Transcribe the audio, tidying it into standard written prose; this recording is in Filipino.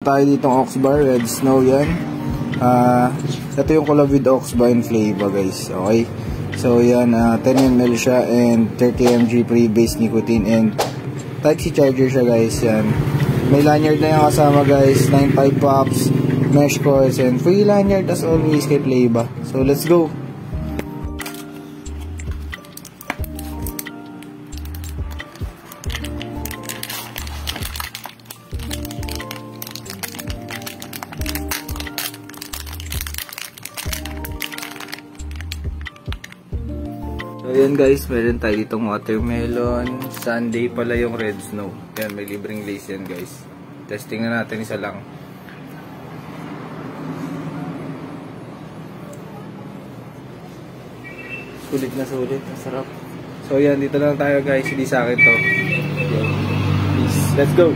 tayo ditong Oxbar, Red Snow yan. Ito yung collab with Oxbar and Flava guys. Okay. So yan, 10 ml siya and 30 mg pre-base nicotine and Type-C charger siya guys. Yan. May lanyard na yung kasama guys. 9.5 pops, mesh coils, and free lanyard as always kay Flava. So let's go! So yan guys, meron tayo ditong watermelon. Sunday pala yung Red Snow. Yan, may libreng lace yan guys. Testing na natin isa lang. Sulit na sulit, masarap. So yan, dito lang tayo guys. Hindi sa akin to. Peace. Let's go!